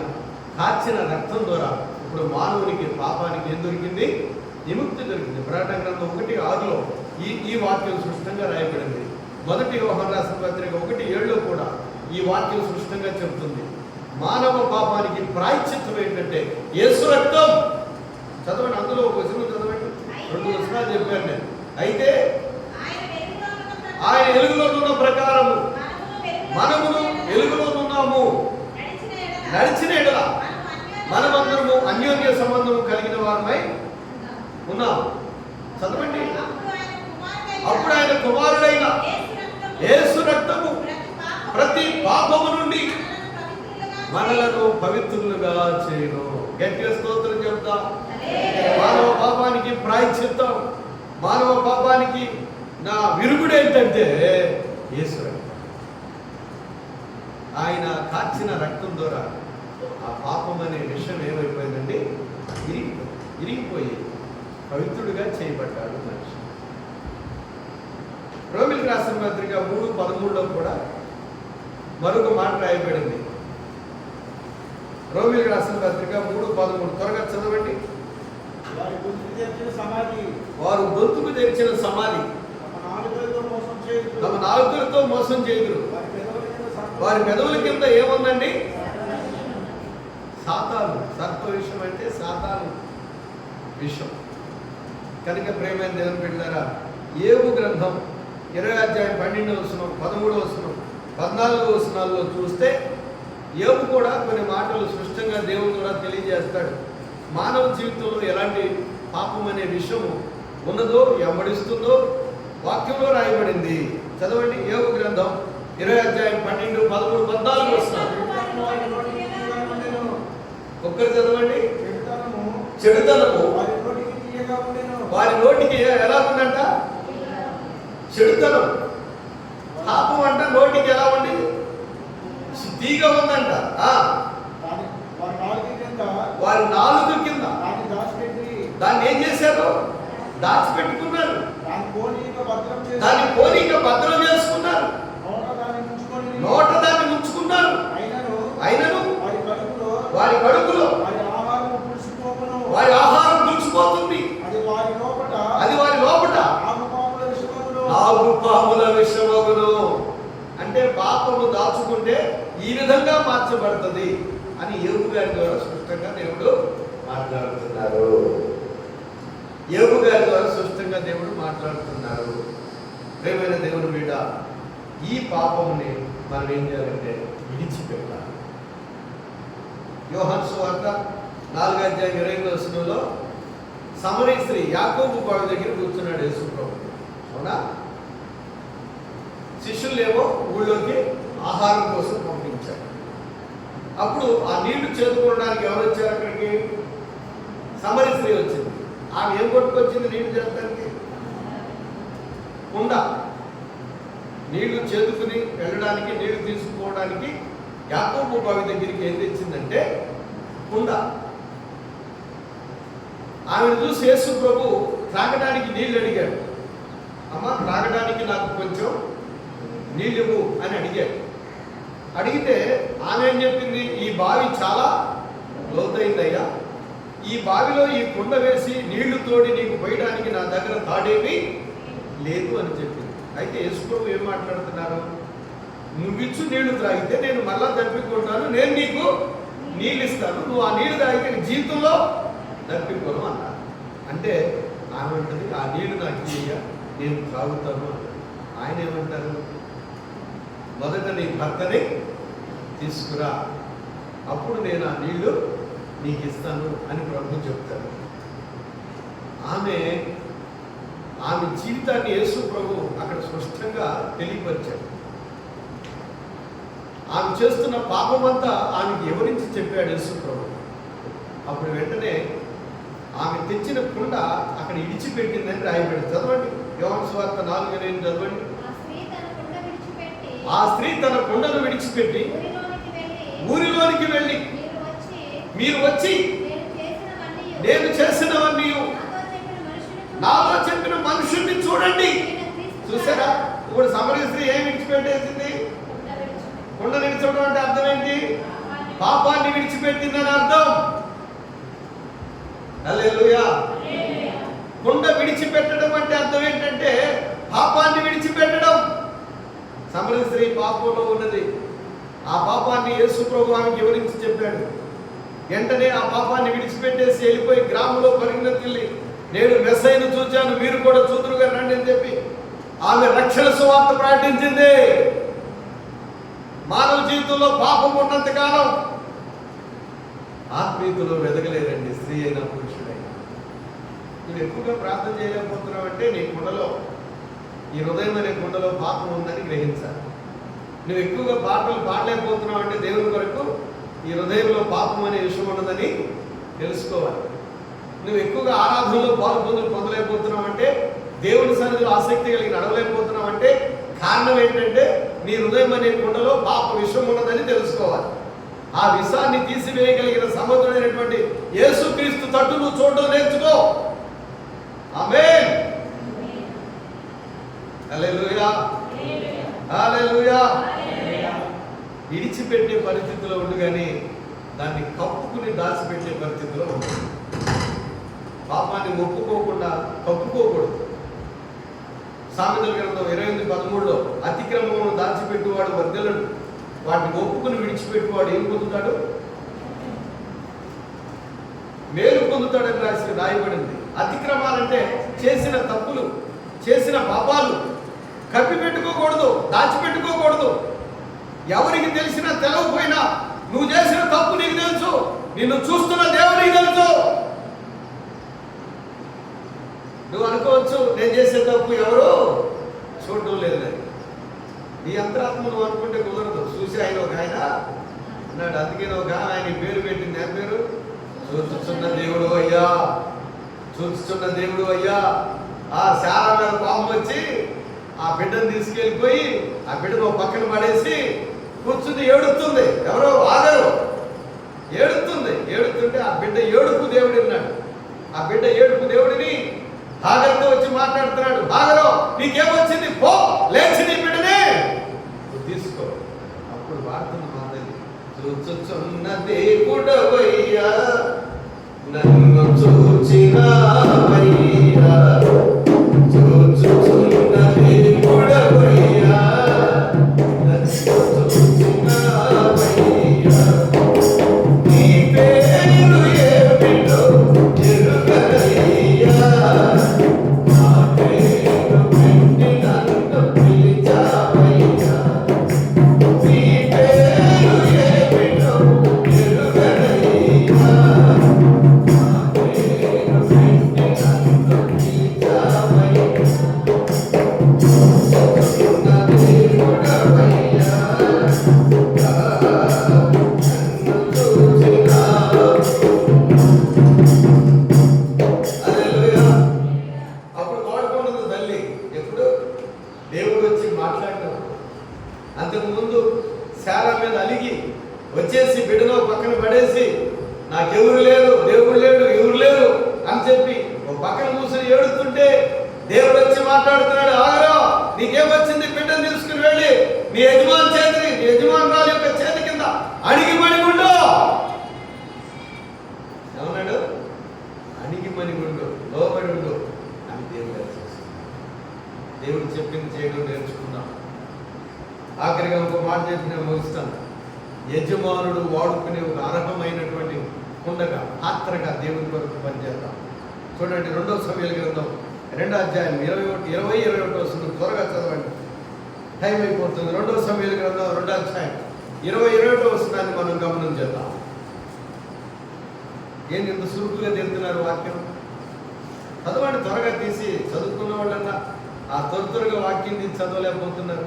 కార్చిన రక్తం ద్వారా ఇప్పుడు మానవునికి పాపానికి ఏం దొరికింది? విముక్తి దొరికింది. ప్రకటన గ్రంథం 1:6 ఈ వాక్యం స్పష్టంగా రాయబడింది. 1 యోహాను రాసిన పత్రిక 1:7 కూడా ఈ వాక్యం స్పష్టంగా చెబుతుంది. మానవ పాపానికి ప్రాయశ్చిత్తం ఏంటంటే యేసు రక్తం. చదవండి, అందులో ఒక వచనం చదవండి, 2 వచనాలు చెప్పాను నేను. అయితే ఆయన వెలుగులో ఉన్న ప్రకారము మనమును వెలుగులో ఉన్నాము, నడిచిన ఎడల మనమందరము అన్యోన్య సంబంధము కలిగిన వారమై ఉన్నాము. చదవండి, అప్పుడు ఆయన కుమారుడైన యేసు రక్తము ప్రతి పాపము నుండి మనలను పవిత్రులుగా చేయను. గట్టిగా స్తోత్రం చెప్తా. మానవ పాపానికి ప్రాయశ్చిత్తం, మానవ పాపానికి నా విరుగుడు ఏంటంటే యేసు రక్తం. ఆయన కాచిన రక్తం ద్వారా ఆ పాపం అనే విషయం ఏమైపోయిందండి? ఇరిగిపోయి పవిత్రుడిగా చేయబడ్డాడు మనిషి. రోమిలకు రాసిన పత్రిక 3:13లో కూడా మరొక మాట రాయబడింది. రోమిలకు రాసిన పత్రిక 3:13 త్వరగా చదవండి. వారు గొంతుకు తెరిచిన సమాధి తమ నాలుకలతో మోసం చేయుదురు. వారి పెదవుల కింద ఏముందండి? సాతాను. సర్ప విషయం అంటే సాతాను విషయం. కనుక ప్రేమైన దేవుని బిడ్డలారా, యోబు గ్రంథం 20 అధ్యాయం 12వ వచనం, 13వ వచనం, 14వ వచనాల్లో చూస్తే యోబు కూడా కొన్ని మాటలు స్పష్టంగా దేవుని ద్వారా తెలియజేస్తాడు. మానవ జీవితంలో ఎలాంటి పాపం అనే విషయము ఉన్నదో, వెంబడిస్తుందో వాక్యంలో రాయబడింది. చదవండి. యోబు గ్రంథం 20 అధ్యాయం 12, 13, 14 వచనాలు ఒక్కరు చదవండి. చెడుతనము వారి నోటికి ఎలా ఉందంట? చెడుతనం. పాపం అంట నోటికి ఎలా ఉంది? తీగ ఉందంట. వారి నాలుగు కింద దాన్ని ఏం చేశారు? దాచిపెట్టుకున్నారు. దాన్ని పోనీక భద్రం చేసుకున్నారు. నోట దాన్ని ఉంచుకున్నారు. అయినను వారి కడుపులో వారి ఆహారం పులిసిపోతుంది. అది వారి లోపట నాగు పాముల విషమగును. అంటే పాపము దాచుకుంటే ఈ విధంగా మార్చబడుతుంది అని యోబు గారి ద్వారా స్పష్టంగా దేవుడు మాట్లాడుతున్నారు. యోబు గారి ద్వారా స్పష్టంగా దేవుడు మాట్లాడుతున్నారు. ప్రియమైన దేవుని బిడ్డ, ఈ పాపముని మనం ఏం చేయాలంటే విడిచిపెట్టాలి. యోహాను సువార్త 4వ అధ్యాయం 20వ వచనంలో సమరీ స్త్రీ యాకోబు బావి దగ్గర కూర్చున్నాడు యేసు ప్రభు. అవునా? శిష్యులేమో ఊళ్ళోకి ఆహారం కోసం పంపించారు. అప్పుడు ఆ నీళ్లు చేదుకోవడానికి ఎవరు వచ్చారు? అక్కడికి సమరీ స్త్రీ వచ్చింది. ఆమె ఏం కొట్టుకొచ్చింది? నీళ్లు చేరడానికి కుండ. నీళ్లు చేదుకుని వెళ్ళడానికి, నీళ్లు తీసుకుపోవడానికి యాకోబు బావి దగ్గరికి ఏం తెచ్చిందంటే కుండ. ఆమెను చూసి యేసు ప్రభు త్రాగడానికి నీళ్ళు అడిగాడు. అమ్మ, త్రాగడానికి నాకు కొంచెం నీళ్ళు ఇవ్వు అని అడిగాడు. అడిగితే ఆమె ఏం చెప్పింది? ఈ బావి చాలా లోతైందయ్యా, ఈ బావిలో ఈ కుండ వేసి నీళ్లు తోడి నీకు పోయడానికి నా దగ్గర తాడేమి లేదు అని చెప్పింది. అయితే యేసు ప్రభు ఏం మాట్లాడుతున్నారు? నువ్విచ్చు నీళ్లు త్రాగితే నేను మళ్ళా తప్పికుంటాను, నేను నీకు నీళ్ళు ఇస్తాను, నువ్వు ఆ నీళ్లు తాగితే నీ జీవితంలో తప్పిపోను అన్నారు. అంటే ఆమె అంటది, ఆ నీళ్లు నాకు ఇయ్య, నేను త్రాగుతాను అన్నాడు. ఆయన ఏమంటారు? మొదట నీ భర్తని తీసుకురా, అప్పుడు నేను ఆ నీళ్లు నీకు ఇస్తాను అని ప్రభు చెప్తారు. ఆమె జీవితాన్ని యేసు ప్రభు అక్కడ స్పష్టంగా తెలియపరిచాడు. ఆమె చేస్తున్న పాపమంతా ఆమెకి వివరించి చెప్పాడు యేసు ప్రభు. అప్పుడు వెంటనే ఆమె తెచ్చిన కుండ అక్కడ ఇడిచిపెట్టిందని రాయబడింది. చదవండి. యోహాను సువార్త 4:8 చదవండి. ఆ స్త్రీ తన కుండను విడిచిపెట్టి ఊరిలోనికి వెళ్ళి మీరు వచ్చి నేను చేసినవన్నీ నాతో చెప్పిన మనుషుల్ని చూడండి. చూసారా? ఇప్పుడు సమరీ స్త్రీ ఏం విడిచిపెట్టేసింది? కుండ విడిచిపెట్టడం అంటే అర్థం ఏంటి? పాపాన్ని విడిచిపెట్టిందని అర్థం. హల్లెలూయా. కుండ విడిచిపెట్టడం అంటే అర్థం ఏంటంటే పాపాన్ని విడిచిపెట్టడం. సమరీ స్త్రీ పాపంలో ఉన్నది. ఆ పాపాన్ని యేసు ప్రభు ఆమెకి వివరించి చెప్పాడు. వెంటనే ఆ పాపాన్ని విడిచిపెట్టేసి వెళ్ళిపోయి గ్రామంలో పరిగెత్తి నేను మెస్సయ్యను చూచాను, మీరు కూడా చూదురుగా రండి అని చెప్పి ఆమె రక్షణ సువార్త ప్రకటించింది. మానవ జీవితంలో పాపం ఉన్నంతకాలం ఆత్మీయతలో వెదగలేరండి, స్త్రీ అయినా పురుషుడైనా. నువ్వు ఎక్కువగా ప్రార్థన చేయలేకపోతున్నావు అంటే నీ కుండలో, ఈ హృదయం అనే కుండలో పాపం ఉందని గ్రహించాలి. నువ్వు ఎక్కువగా పాటలు పాడలేకపోతున్నావు అంటే దేవుని కొరకు ఈ హృదయంలో పాపం అనే విషయం ఉన్నదని తెలుసుకోవాలి. నువ్వు ఎక్కువగా ఆరాధనలో పొందలేకపోతున్నావు అంటే, దేవుని సన్నిధిలో ఆసక్తి కలిగి నడవలేకపోతున్నావు అంటే కారణం ఏంటంటే నీ హృదయం అనే కుండలో పాప విషం ఉన్నదని తెలుసుకోవాలి. ఆ విషాన్ని తీసివేయగలిగిన సమర్థుడైనటువంటి యేసుక్రీస్తు తట్టు నువ్వు చూడడం నేర్చుకో. ఆమేన్. హల్లెలూయా, హల్లెలూయా. విడిచిపెట్టే పరిస్థితిలో ఉండు కానీ దాన్ని కప్పుకుని దాచిపెట్టే పరిస్థితిలో ఉంది. పాపాన్ని ఒప్పుకోకుండా కప్పుకోకూడదు. సామెతల గ్రంథం 28:13లో అతిక్రమమును దాచిపెట్టువాడు వర్ధిల్లడు, వాటిని ఒప్పుకుని విడిచిపెట్టువాడు ఏం పొందుతాడు? మేలు పొందుతాడని రాయబడింది. అతిక్రమాలంటే చేసిన తప్పులు, చేసిన పాపాలు కప్పిపెట్టుకోకూడదు, దాచిపెట్టుకోకూడదు. ఎవరికి తెలిసినా తెలవకపోయినా నువ్వు చేసిన తప్పు నీకు తెలుసు, నిన్ను చూస్తున్న దేవునికి తెలుసు. నువ్వు అనుకోవచ్చు నేను చేసే తప్పు ఎవరు చూడటం లేదు. నీ అంతరాత్మ నువ్వు అనుకుంటే కుదరదు. చూసి ఆయన ఒక ఆయన అన్నాడు, అందుకే ఒక ఆయన పేరు పెట్టింది. ఏం పేరు? చూచుచున్న దేవుడు అయ్యా, చూచుచున్న దేవుడు అయ్యా. ఆ శాల మీద పాము వచ్చి ఆ బిడ్డను తీసుకెళ్ళిపోయి ఆ బిడ్డను పక్కన పడేసి కూర్చుని ఏడుతుంది. ఎవరో ఆగరు, ఏడుతుంటే ఆ బిడ్డ ఏడుపు దేవుడు విన్నాడు. ఆ బిడ్డ ఏడుపు దేవుడిని హాగర్తో వచ్చి మాట్లాడుతున్నాడు. హాగరో నీకేమొచ్చింది? పో, లేచి నీ బిడ్డని తీసుకో. అప్పుడు వాడుతుంది మాతది, చూచుచున్న దేవుడవయ్యా, నన్ను చూచినావయ్యా, చూచుచున్న దేవుడవయ్యా, నన్ను చూచినావయ్యా, నీ పేరు ఏమిటో ఎరుగనయ్యా, నా పేరు పెట్టి నన్ను పిలిచావయ్యా, నీ పేరు ఏమిటో ఎరుగనయ్యా, నా పేరు పెట్టి నన్ను పిలిచావయ్యా, చూచుచున్న దేవుడవయ్యా, అప్పుడు కోడకొండదు తల్లి. ఎప్పుడు? దేవుడు వచ్చి మాట్లాడినప్పుడు. అంతకుముందు శాల మీద అలిగి వచ్చేసి బిడ్డలో పక్కన పడేసి నాకెవరు లేరు, దేవుడు లేడు, ఎవరు లేరు అని చెప్పి ఒక పక్కన కూర్చొని ఏడుతుంటే దేవుడు వచ్చి మాట్లాడుతున్నాడు. ఆగరా, నీకేమొచ్చింది? బిడ్డను తీసుకుని వెళ్ళి నీ యజమాని చేతిని, నీ యజమానురాలు యొక్క చేతి కింద అడిగి మణిగుండు. ఏమన్నాడు? అడిగి మణిగుండు, లోబడి ఉండు అని దేవుడు చేస్తాడు. దేవుడు చెప్పింది చేయడం నేర్చుకుందాం. ఆఖరిగా ఒక మాట చెప్పి నేను ముగిస్తాను. యజమానుడు వాడుకునే ఒక అర్హమైనటువంటి కుండగా, పాత్రగా దేవుని కొరకు పనిచేద్దాం. చూడండి, 2వ సమూయేలు గ్రంథం 2వ అధ్యాయం 20-21 త్వరగా చదవండి, టైం అయిపోతుంది. 2వ సమూయేలు గ్రంథం 2వ అధ్యాయం 20-21 మనం గమనం చేద్దాం. ఏంటి ఇంత సురుకుగా తెలుతున్నారు వాక్యం? చదవండి, త్వరగా తీసి. చదువుకున్న వాళ్ళన్నా ఆ త్వరగా వాక్యం తీసి చదవలేకపోతున్నారు.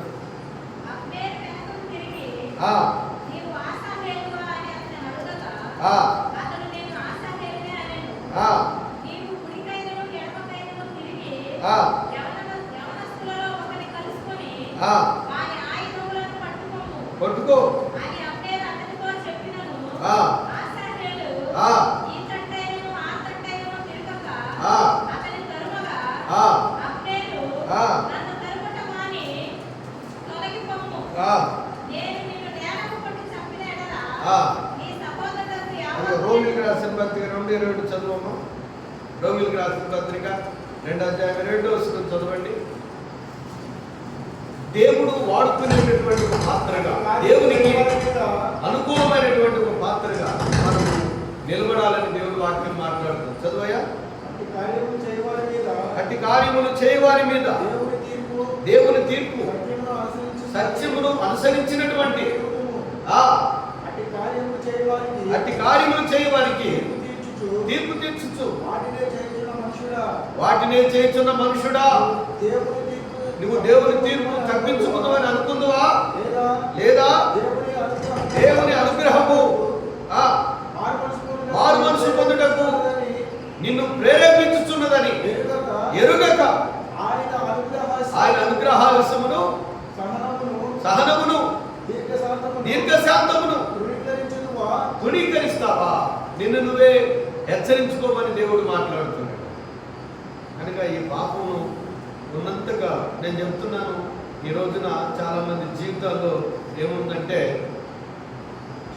పట్టుకో. రోమిలకు రాసిన పత్రిక 2:22 చదువమ్మా. రోమిలకు రాసిన పత్రిక 2వ అధ్యాయం 2వ చదవండి. దేవుడు వాడుకునేటటువంటి ఒక పాత్రగా, దేవునికి అనుకూలమైనటువంటి ఒక పాత్రగా మనం నిలబడాలని దేవుడు వాక్యం మాట్లాడుతుంది. చదువయ్యా. అట్టి కార్యములు చేయవారి మీద దేవుని తీర్పు సత్యమును అనుసరించినటువంటి అట్టి కార్యములు చేయవారికి తీర్పు తీర్చుచు వాటినే చేయుచున్న మనుషుడా, నువ్వు దేవుని తీర్పు తప్పించుకుందామని అనుకుందువా? లేదా దేవుని అనుగ్రహము మారు మనసు పొందుటకు నిన్ను ప్రేరేపించుచున్నదని ఎరుగక ఆయన అనుగ్రహాలస్యమును సహనమును దీర్ఘశాంతమును తృణీకరిస్తావా? నిన్ను నువ్వే హెచ్చరించుకోమని దేవుడు మాట్లాడుతున్నాడు. కనుక ఈ పాపము ఉన్నంతగా నేను చెప్తున్నాను, ఈ రోజున చాలామంది జీవితాల్లో ఏముందంటే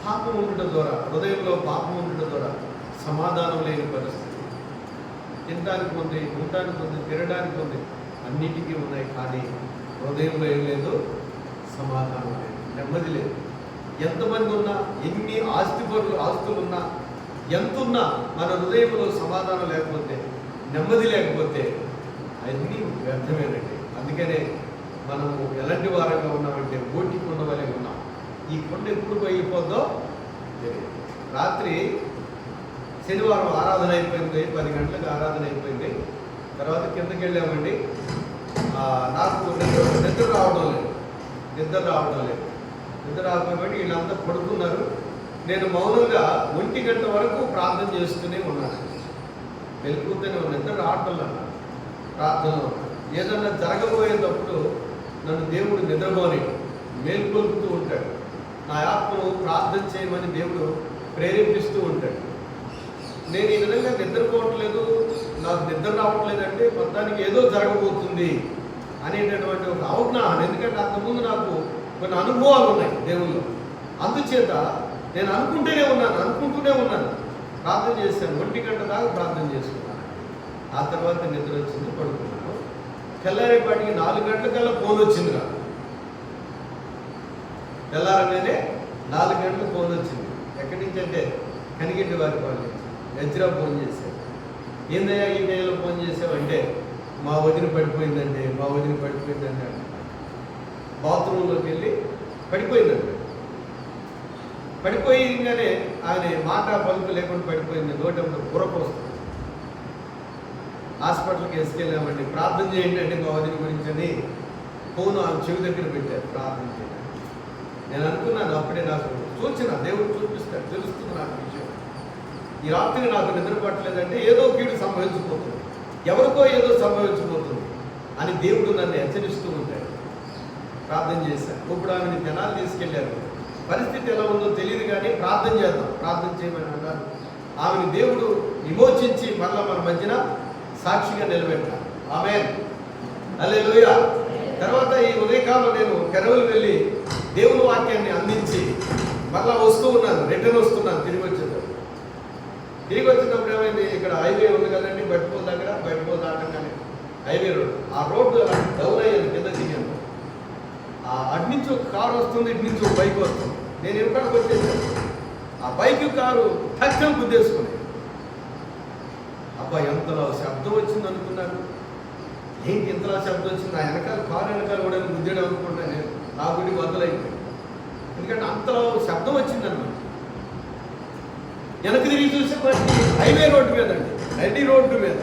పాపం ఉండటం ద్వారా, హృదయంలో పాపం ఉండటం ద్వారా సమాధానం లేని పరిస్థితి. తినడానికి ఉంది, ఉండడానికి ఉంది, తినడానికి ఉంది, అన్నిటికీ ఉన్నాయి, కానీ హృదయంలో ఏం లేదు, సమాధానం లేదు, నెమ్మది లేదు. ఎంతమంది ఉన్నా, ఎన్ని ఆస్తులు ఉన్నా, ఎంత ఉన్నా మన హృదయంలో సమాధానం లేకపోతే, నెమ్మది లేకపోతే అన్నీ వ్యర్థమేనండి. అందుకనే మనము ఎలాంటి వారంగా ఉన్నామంటే ఓటి కొండ వలె ఉన్నాం. ఈ కొండ ఎప్పుడు పోయిపోద్దో తెలియదు. రాత్రి శనివారం ఆరాధన అయిపోయింది, 10 గంటలకు ఆరాధన అయిపోయింది. తర్వాత కిందకి వెళ్ళామండి. నాకు నిద్ర రావడం లేదు. నిద్ర రాకపోయి వీళ్ళంతా పడుకున్నారు. నేను మౌనంగా 1 గంట వరకు ప్రార్థన చేస్తూనే ఉన్నాను. వెళ్ళిపోతూనే ఉన్నాను, నిద్ర రావటంలో ప్రార్థనలో. ఏదన్నా జరగబోయేటప్పుడు నన్ను దేవుడు నిద్రపోని మేల్కొల్పుతూ ఉంటాడు. నా ఆత్మను ప్రార్థన చేయమని దేవుడు ప్రేరేపిస్తూ ఉంటాడు. నేను ఈ విధంగా నిద్రపోవట్లేదు, నాకు నిద్ర రావట్లేదంటే మొత్తానికి ఏదో జరగబోతుంది అనేటటువంటి ఒక అవగాహన. ఎందుకంటే అంతకుముందు నాకు కొన్ని అనుభవాలు ఉన్నాయి దేవుళ్ళు. అందుచేత నేను అనుకుంటూనే ఉన్నాను, ప్రార్థన చేశాను. 1 గంట దాకా ప్రార్థన చేసుకున్నాను. ఆ తర్వాత నిద్ర వచ్చింది, పడుకున్నాను. తెల్లారేపాటికి 4 గంటలకల్లా ఫోన్ వచ్చింది నాకు. తెల్లారగానే 4 గంటలకు ఫోన్ వచ్చింది. ఎక్కడి నుంచి అంటే కనిగెట్టి వారి ఫోన్ నుంచి. ఎజ్రా ఫోన్ చేశారు. ఏందయ్యా ఈ టైంలో ఫోన్ చేసావంటే, మా వదిన పడిపోయిందండి అంట. బాత్రూంలోకి వెళ్ళి పడిపోయిందండి. పడిపోయిందనే ఆయన మాట పలుకు లేకుండా పడిపోయింది. నోటంలో పురకు వస్తుంది. హాస్పిటల్కి వేసుకెళ్ళామండి. ప్రార్థన చేయండి అంటే మా వదిన గురించి అని ఫోన్ ఆమె చెవి దగ్గర పెట్టారు, ప్రార్థన చేయండి. నేను అనుకున్నాను, అప్పుడే నాకు సూచన దేవుడు చూపిస్తాడు, తెలుస్తుంది నాకు విషయం. ఈ రాత్రి నాకు నిద్ర పట్టలేదంటే ఏదో కీడు సంభవించిపోతుంది, ఎవరికో ఏదో సంభవించిపోతుంది అని దేవుడు నన్ను హెచ్చరిస్తూ ఉంటాడు. ప్రార్థన చేశాను. ఇప్పుడు ఆమెని జనాలు తీసుకెళ్లారు. పరిస్థితి ఎలా ఉందో తెలియదు, కానీ ప్రార్థన చేద్దాం, ప్రార్థన చేయమని అన్నారు. ఆమెను దేవుడు విమోచించి మళ్ళా మన మధ్యన సాక్షిగా నిలబెట్టాను. ఆమేన్, హల్లెలూయా. తర్వాత ఈ ఉదయకాలం నేను కరవలు వెళ్ళి దేవుని వాక్యాన్ని అందించి మళ్ళా రిటర్న్ వస్తున్నాను. తిరిగి వచ్చినప్పుడు ఏమైంది, ఇక్కడ హైవే ఉంది కదండి, బట్టిపోల్ దగ్గర, బట్టిపోల్ దాటంగానే హైవే రోడ్. ఆ రోడ్డు అలా డౌన్ అయ్యాను, కింద దిగాను. అటు నుంచి ఒక కారు వస్తుంది, ఇటు నుంచి ఒక బైక్ వస్తుంది. నేను ఎక్కడికి వచ్చేసాను. ఆ బైక్ కారు టక్కన గుద్దేసుకుని, అబ్బా ఎంతలో శబ్దం వచ్చింది అనుకున్నాను. ఏంటి ఇంతలా శబ్దం వచ్చింది? నా వెనకాల కారు వెనకాల కూడా గుద్దేయడం అనుకుంటాను. నేను నా గుడి వద్దలైపోయింది. ఎందుకంటే అంతలో శబ్దం వచ్చిందన్నమాట. వెనక్కి తిరిగి చూసేప్పటికీ హైవే రోడ్డు మీద అండి, నడి రోడ్డు మీద,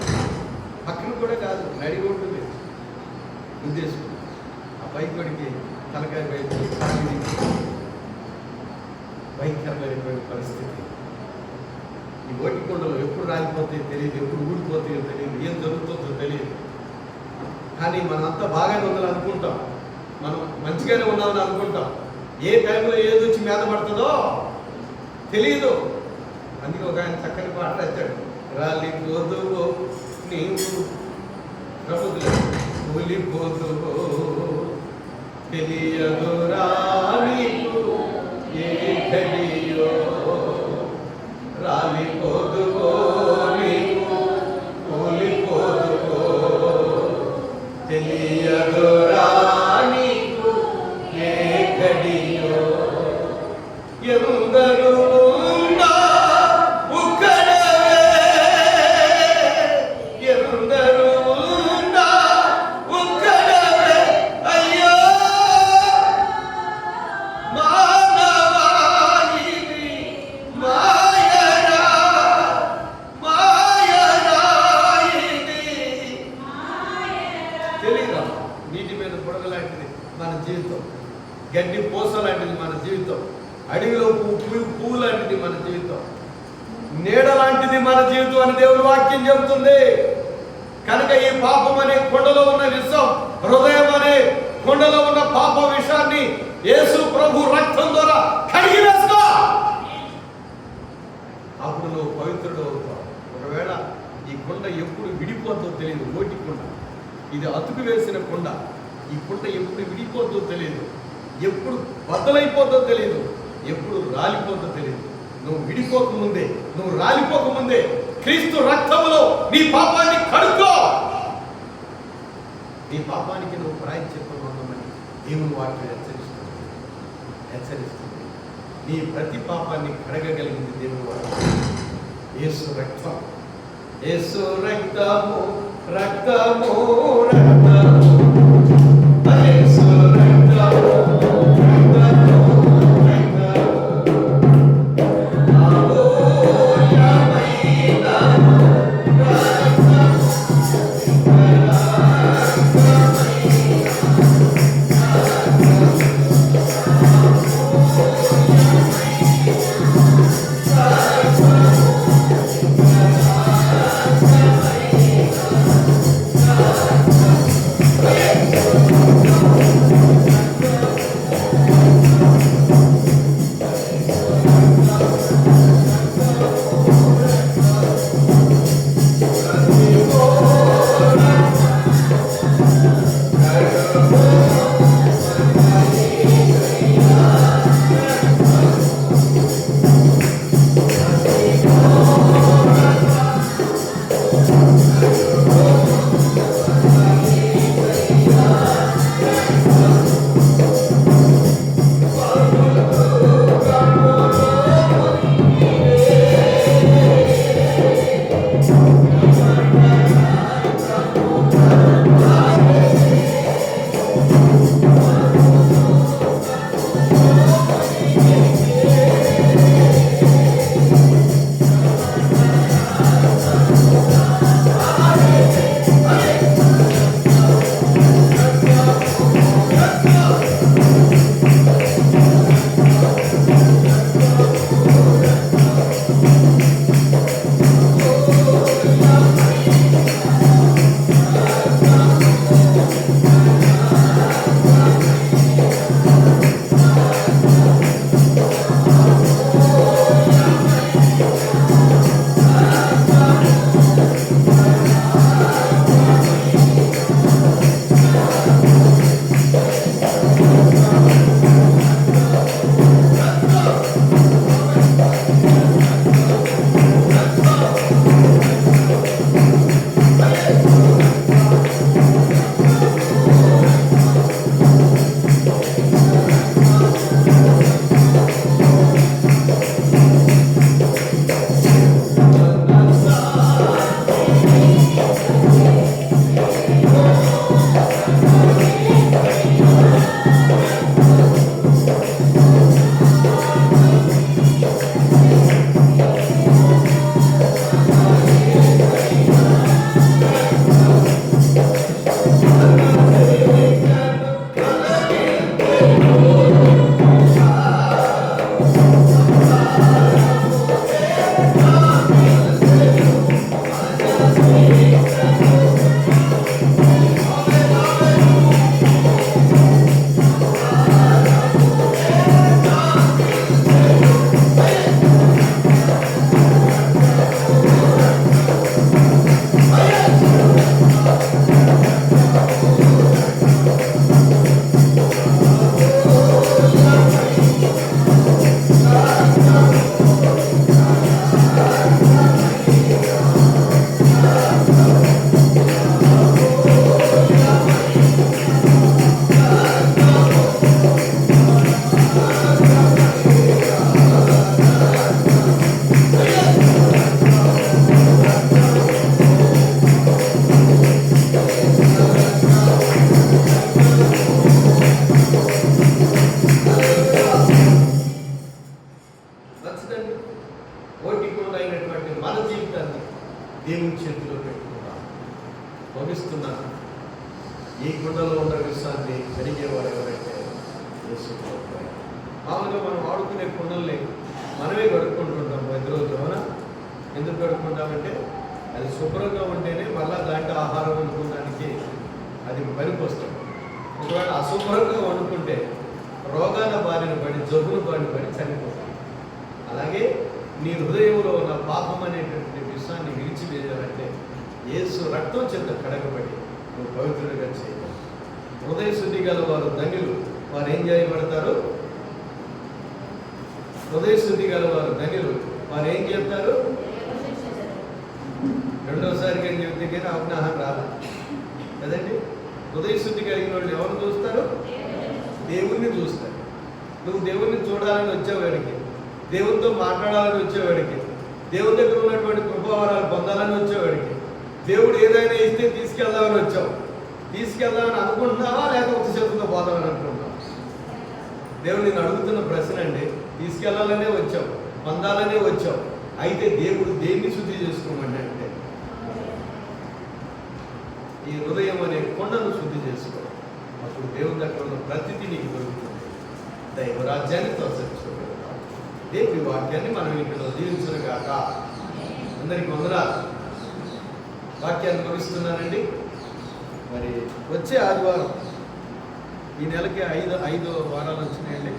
పక్కన కూడా కాదు, నడి రోడ్డు మీద గుద్దేసుకుని ఆ బైక్ వాడికి తలకాయ బైక్ భయంకరమైనటువంటి పరిస్థితి. ఈ ఓటికొండలు ఎప్పుడు రాలిపోతాయో తెలియదు, ఎప్పుడు ఊడిపోతాయో తెలియదు, ఏం జరుగుతుందో తెలియదు. కానీ మనంతా బాగానే ఉందని అనుకుంటాం, మనం మంచిగానే ఉన్నామని అనుకుంటాం. ఏ టైంలో ఏది వచ్చి మీద పడుతుందో తెలియదు. అందుకే ఒక ఆయన చక్కని పాట రాశాడు, రాలిపోదువో నీవు కూలిపోదువో తెలియదురా నీకు ఏ ఘడియో, రాలిపోదువో నీవు కూలిపోదువో తెలియదురా నీకు ఏ ఘడియో, ఎందరూ గడ్డి పూస లాంటిది మన జీవితం. అడవిలో పువ్వు లాంటిది మన జీవితం, నీడ లాంటిది మన జీవితం అని దేవుని వాక్యం చెబుతుంది. కనుక ఈ పాపం అనే కొండలో ఉన్న విషం, హృదయం అనే కొండలో ఉన్న పాప విషాన్ని యేసు ప్రభు రక్తం ద్వారా కడిగి వేసుకో. అప్పుడు నువ్వు పవిత్రుడు అవుతావు. ఒకవేళ ఈ కొండ ఎప్పుడు విడిపోతుందో తెలియదు. ఓటి కొండ, ఇది అతుకు వేసిన కొండ. ఈ కొండ ఎప్పుడు విడిపోతుందో తెలియదు, ఎప్పుడు బద్దలైపోతుందో తెలియదు, ఎప్పుడు రాలిపోతుందో తెలియదు. నువ్వు విడిపోకముందే, నువ్వు రాలిపోకముందే క్రీస్తు రక్తములో నీ పాపాన్ని కడుక్కో. నీ పాపానికి నువ్వు ప్రాయశ్చిత్తం పొందమని దేవుని వాక్యం హెచ్చరిస్తుంది. నీ ప్రతి పాపాన్ని కడగగలిగింది దేవుని వాక్యం. యేసు రక్తం, యేసు రక్తము, రక్తము, రక్తము, యేసు రక్తము, రక్తము, ముగిస్తున్నాను. ఈ గుండెలో ఉన్న విషయాన్ని కడిగేవారు ఎవరంటే యేసు ప్రభువే. మామూలుగా మనం వాడుకునే కుండల్ని మనమే కడుక్కుంటుంటాం ప్రతిరోజు. అవునా? ఎందుకు కడుక్కుంటామంటే అది శుభ్రంగా ఉంటేనే మళ్ళీ దాంట్లో ఆహారం వండుకోవడానికి అది పనికొస్తాం. ఒకవేళ అశుభ్రంగా వండుకుంటే రోగాల బారిన పడి, జబ్బుల బారిన పడి చనిపోతాం. అలాగే నీ హృదయంలో ఉన్న పాపం అనేటటువంటి విషయాన్ని విడిచివేయాలంటే యేసు రక్తం చేత కడగబడి నువ్వు పవిత్రుడిగా చేయాలి. హృదయ శుద్ధి గల వారు ధన్యులు, వారు ఏం చేయబడతారు? హృదయ శుద్ధి గల వారు ధన్యులు, వారు ఏం చేస్తారు? రెండోసారికి ఏం చెబితే కానీ అవగాహన రాదు కదండి. హృదయ శుద్ధి కలిగిన వాళ్ళు ఎవరు చూస్తారు? దేవుణ్ణి చూస్తారు. నువ్వు దేవుణ్ణి చూడాలని వచ్చేవాడికి, దేవునితో మాట్లాడాలని వచ్చేవాడికి, దేవుని దగ్గర ఉన్నటువంటి కృపావరాలు పొందాలని వచ్చేవాడికి, దేవుడు ఏదైనా ఇస్తే తీసుకెళ్దామని వచ్చావు. తీసుకెళ్దామని అనుకుంటున్నావా లేకపోతే చేతులతో పోదామని అనుకుంటున్నావా? దేవుడు నేను అడుగుతున్న ప్రశ్న అండి. తీసుకెళ్లాలనే వచ్చావు, పొందాలనే వచ్చావు. అయితే దేవుడు దేన్ని శుద్ధి చేసుకోమని అంటే ఈ హృదయం అనే కొండను శుద్ధి చేసుకో. అప్పుడు దేవుని దగ్గర ఉన్న ప్రతిదీ నీకు దొరుకుతుంది. దైవరాజ్యాన్ని తోసరించుకోగలుగుతాం. దేవుడి వాక్యాన్ని మనం ఇక్కడ జీవించగాక. అందరికి వందనాలు. వాక్యాన్ని ముగిస్తున్నానండి. మరి వచ్చే ఆదివారం, ఈ నెలకి 5 వారాలు వచ్చినాయండి.